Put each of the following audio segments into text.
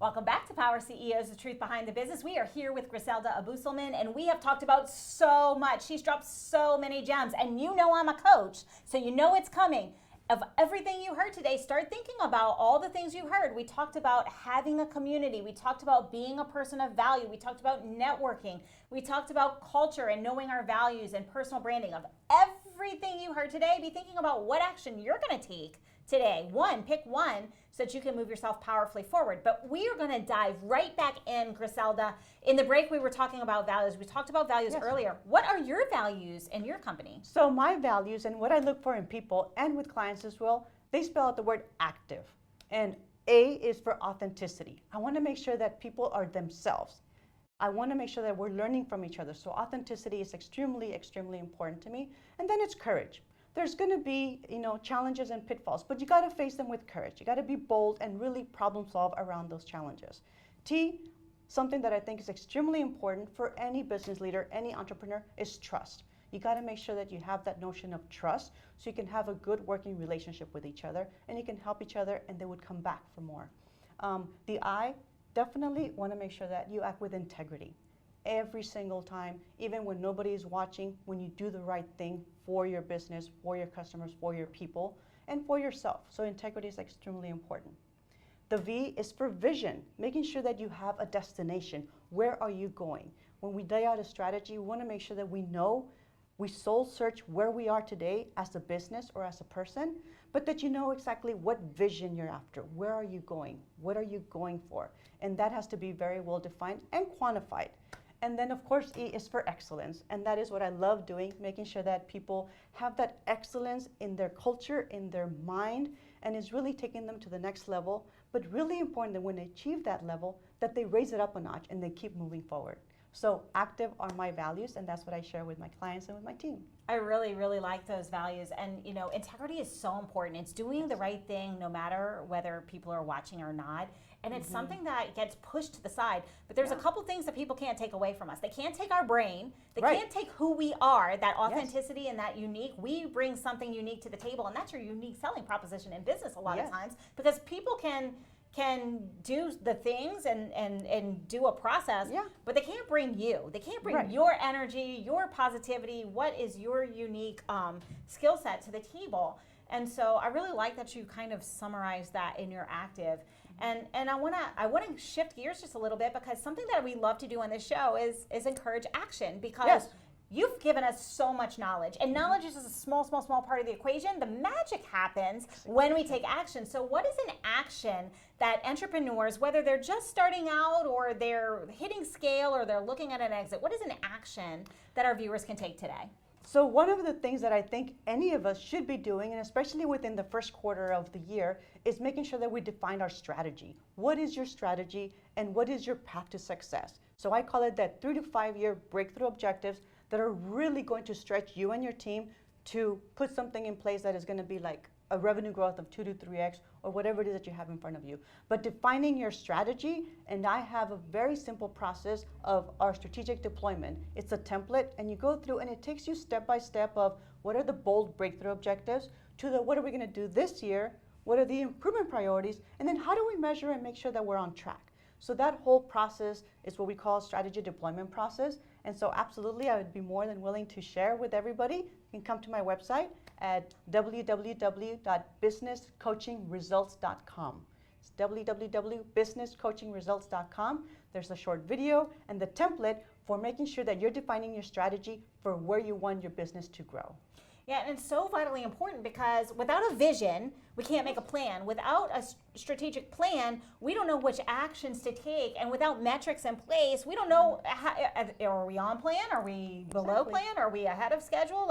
Welcome back to Power CEOs, the truth behind the business. We are here with Griselda Abousleman, and we have talked about so much. She's dropped so many gems, and you know I'm a coach, so you know it's coming. Of everything you heard today, start thinking about all the things you heard. We talked about having a community. We talked about being a person of value. We talked about networking. We talked about culture and knowing our values and personal branding. Of everything you heard today, be thinking about what action you're going to take today. Pick one so that you can move yourself powerfully forward. But we are going to dive right back in, Griselda. In the break, we were talking about values. We talked about values earlier. What are your values in your company? So my values and what I look for in people and with clients as well, they spell out the word active. And A is for authenticity. I want to make sure that people are themselves. I want to make sure that we're learning from each other. So authenticity is extremely, extremely important to me. And then it's courage. There's going to be, challenges and pitfalls, but you got to face them with courage. You got to be bold and really problem solve around those challenges. T, something that I think is extremely important for any business leader, any entrepreneur, is trust. You got to make sure that you have that notion of trust so you can have a good working relationship with each other and you can help each other and they would come back for more. The I, definitely want to make sure that you act with integrity. Every single time, even when nobody is watching, when you do the right thing for your business, for your customers, for your people, and for yourself. So integrity is extremely important. The V is for vision, making sure that you have a destination. Where are you going? When we lay out a strategy, we want to make sure that we soul search where we are today as a business or as a person, but that you know exactly what vision you're after. Where are you going? What are you going for? And that has to be very well defined and quantified. And then, of course, E is for excellence. And that is what I love doing, making sure that people have that excellence in their culture, in their mind, and is really taking them to the next level. But really important that when they achieve that level, that they raise it up a notch and they keep moving forward. So active are my values, and that's what I share with my clients and with my team. I really, really like those values. And, integrity is so important. It's doing the right thing no matter whether people are watching or not. And it's something that gets pushed to the side. But there's a couple things that people can't take away from us. They can't take our brain. They can't take who we are, that authenticity and that unique. We bring something unique to the table, and that's your unique selling proposition in business a lot of times. Because people can do the things and do a process, but they can't bring you. They can't bring your energy, your positivity, what is your unique skill set to the table. And so I really like that you kind of summarize that in your active. And I wanna shift gears just a little bit, because something that we love to do on this show is encourage action, because you've given us so much knowledge, and knowledge is just a small part of the equation. The magic happens when we take action. So what is an action that entrepreneurs, whether they're just starting out or they're hitting scale or they're looking at an exit, what is an action that our viewers can take today? So one of the things that I think any of us should be doing, and especially within the first quarter of the year, is making sure that we define our strategy. What is your strategy and what is your path to success? So I call it that 3 to 5 year breakthrough objectives that are really going to stretch you and your team to put something in place that is going to be like a revenue growth of 2 to 3x or whatever it is that you have in front of you. But defining your strategy, and I have a very simple process of our strategic deployment. It's a template, and you go through and it takes you step by step of what are the bold breakthrough objectives to the what are we going to do this year, what are the improvement priorities, and then how do we measure and make sure that we're on track. So that whole process is what we call strategy deployment process. And so absolutely, I would be more than willing to share with everybody. You can come to my website at www.businesscoachingresults.com. It's www.businesscoachingresults.com. There's a short video and the template for making sure that you're defining your strategy for where you want your business to grow. Yeah, and it's so vitally important, because without a vision, we can't make a plan. Without a strategic plan, we don't know which actions to take. And without metrics in place, we don't know, are we on plan? Are we below plan? Are we ahead of schedule?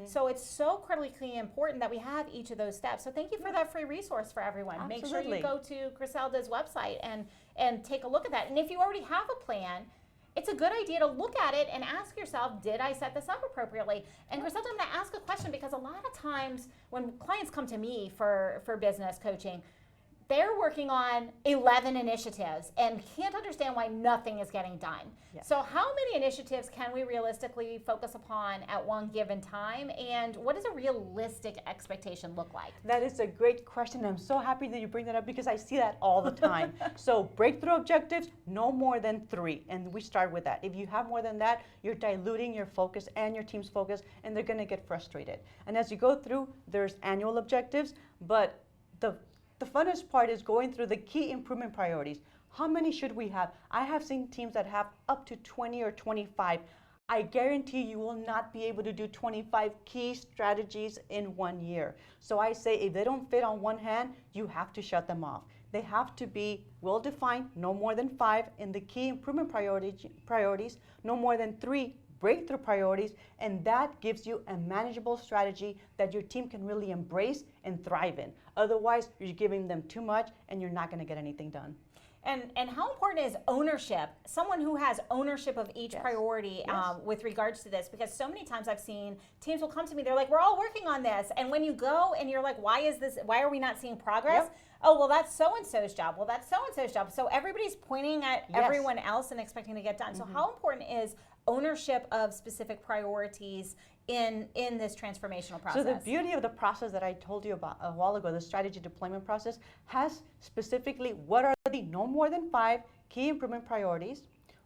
So it's so critically important that we have each of those steps. So thank you for that free resource for everyone. Absolutely. Make sure you go to Griselda's website and take a look at that. And if you already have a plan, it's a good idea to look at it and ask yourself, did I set this up appropriately? And Griselda, I'm going to ask a question, because a lot of times when clients come to me for business coaching, they're working on 11 initiatives and can't understand why nothing is getting done. Yes. So how many initiatives can we realistically focus upon at one given time, and what does a realistic expectation look like? That is a great question. I'm so happy that you bring that up because I see that all the time. So breakthrough objectives, no more than 3. And we start with that. If you have more than that, you're diluting your focus and your team's focus, and they're going to get frustrated. And as you go through, there's annual objectives, but the funnest part is going through the key improvement priorities. How many should we have? I have seen teams that have up to 20 or 25. I guarantee you will not be able to do 25 key strategies in 1 year. So I say if they don't fit on one hand, you have to shut them off. They have to be well defined, no more than 5 in the key improvement priorities, no more than 3 breakthrough priorities, and that gives you a manageable strategy that your team can really embrace and thrive in. Otherwise, you're giving them too much and you're not going to get anything done. And how important is ownership? Someone who has ownership of each priority with regards to this, because so many times I've seen teams will come to me, they're like, we're all working on this. And when you go and you're like, why are we not seeing progress? Yep. Oh, well, that's so-and-so's job. Well, that's so-and-so's job. So everybody's pointing at everyone else and expecting to get done. So how important is ownership of specific priorities in this transformational process? So the beauty of the process that I told you about a while ago, the strategy deployment process, has specifically what are the no more than 5 key improvement priorities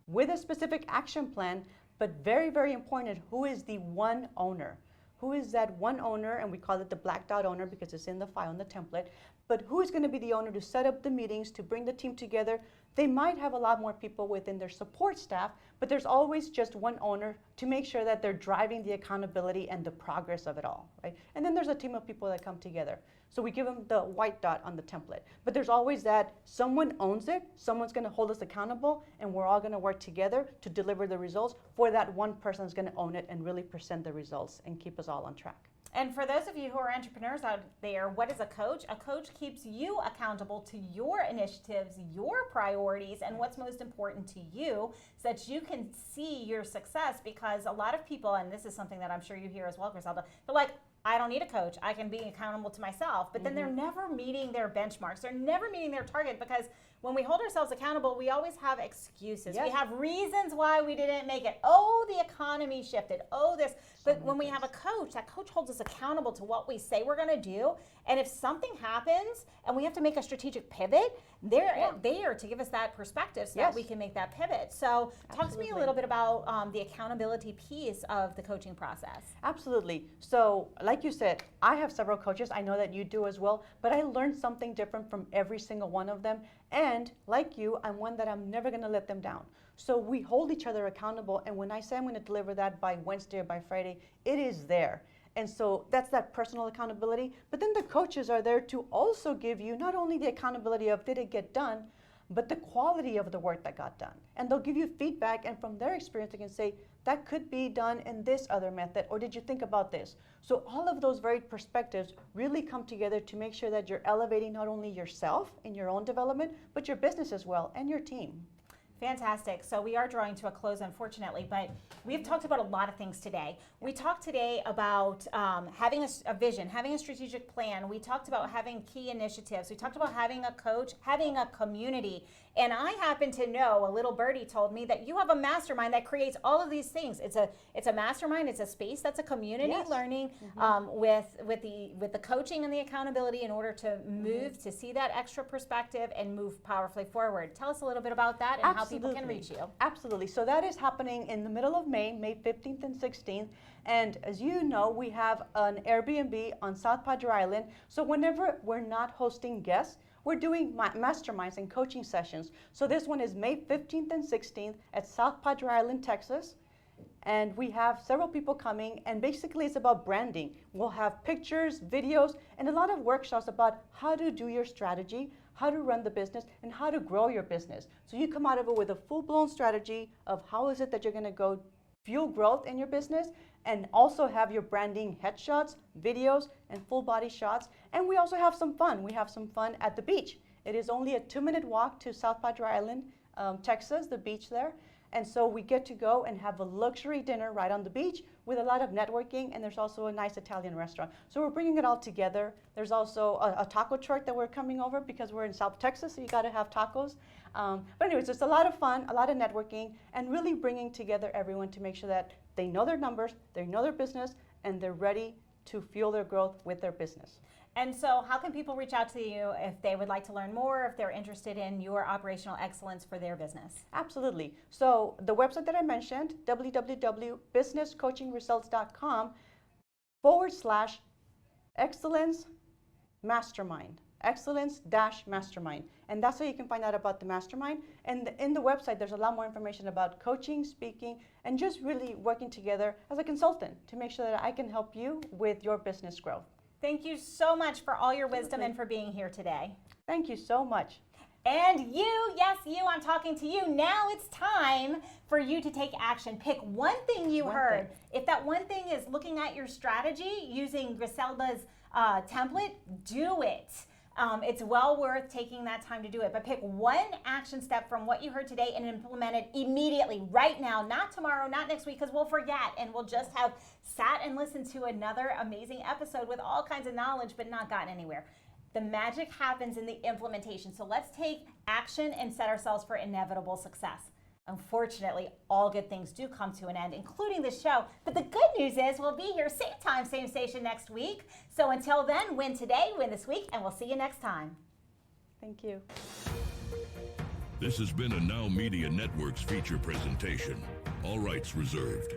with a specific action plan, but very, very important, who is the one owner? Who is that one owner? And we call it the black dot owner because it's in the file, in the template. But who is going to be the owner to set up the meetings, to bring the team together? They might have a lot more people within their support staff, but there's always just one owner to make sure that they're driving the accountability and the progress of it all, right? And then there's a team of people that come together. So we give them the white dot on the template. But there's always that someone owns it, someone's going to hold us accountable, and we're all going to work together to deliver the results for that one person who's going to own it and really present the results and keep us all on track. And for those of you who are entrepreneurs out there, what is a coach? A coach keeps you accountable to your initiatives, your priorities, and what's most important to you so that you can see your success. Because a lot of people, and this is something that I'm sure you hear as well, Griselda, they're like, I don't need a coach. I can be accountable to myself. But then they're never meeting their benchmarks. They're never meeting their target, because when we hold ourselves accountable, we always have excuses. Yes. We have reasons why we didn't make it. Oh, the economy shifted. Oh, this. But when we have a coach, that coach holds us accountable to what we say we're going to do. And if something happens and we have to make a strategic pivot, they're there to give us that perspective so that we can make that pivot. So talk to me a little bit about the accountability piece of the coaching process. Absolutely. So like you said, I have several coaches. I know that you do as well, but I learned something different from every single one of them. And like you, I'm one that I'm never going to let them down. So we hold each other accountable. And when I say I'm going to deliver that by Wednesday or by Friday, it is there. And so that's that personal accountability. But then the coaches are there to also give you not only the accountability of did it get done, but the quality of the work that got done. And they'll give you feedback, and from their experience, they can say, that could be done in this other method, or did you think about this? So all of those varied perspectives really come together to make sure that you're elevating not only yourself in your own development, but your business as well, and your team. Fantastic. So we are drawing to a close, unfortunately, but we've talked about a lot of things today. We talked today about having a vision, having a strategic plan. We talked about having key initiatives. We talked about having a coach, having a community. And I happen to know, a little birdie told me that you have a mastermind that creates all of these things. It's a mastermind. It's a space that's a community learning with the coaching and the accountability in order to move, to see that extra perspective and move powerfully forward. Tell us a little bit about that and how people can reach you. Absolutely. So that is happening in the middle of May, May 15th and 16th. And as you know, we have an Airbnb on South Padre Island. So whenever we're not hosting guests, we're doing masterminds and coaching sessions. So this one is May 15th and 16th at South Padre Island, Texas. And we have several people coming, and basically it's about branding. We'll have pictures, videos, and a lot of workshops about how to do your strategy, how to run the business, and how to grow your business. So you come out of it with a full-blown strategy of how is it that you're going to go fuel growth in your business, and also have your branding headshots, videos, and full body shots. And we also have some fun. We have some fun at the beach. It is only a 2-minute walk to South Padre Island, Texas, the beach there. And so we get to go and have a luxury dinner right on the beach with a lot of networking, and there's also a nice Italian restaurant. So we're bringing it all together. There's also a taco truck that we're coming over because we're in South Texas, so you got to have tacos. But anyways, it's a lot of fun, a lot of networking, and really bringing together everyone to make sure that they know their numbers, they know their business, and they're ready to fuel their growth with their business. And so how can people reach out to you if they would like to learn more, if they're interested in your operational excellence for their business? Absolutely. So the website that I mentioned, www.businesscoachingresults.com/excellence mastermind. Excellence-mastermind. And that's how you can find out about the mastermind. And in the website, there's a lot more information about coaching, speaking, and just really working together as a consultant to make sure that I can help you with your business growth. Thank you so much for all your wisdom and for being here today. Thank you so much. And you, yes, you, I'm talking to you. Now it's time for you to take action. Pick one thing you heard. If that one thing is looking at your strategy using Griselda's template, do it. It's well worth taking that time to do it. But pick one action step from what you heard today and implement it immediately, right now, not tomorrow, not next week, because we'll forget and we'll just have sat and listened to another amazing episode with all kinds of knowledge but not gotten anywhere. The magic happens in the implementation. So let's take action and set ourselves for inevitable success. Unfortunately, all good things do come to an end, including this show. But the good news is we'll be here same time, same station next week. So until then, win today, win this week, and we'll see you next time. Thank you. This has been a Now Media Networks feature presentation. All rights reserved.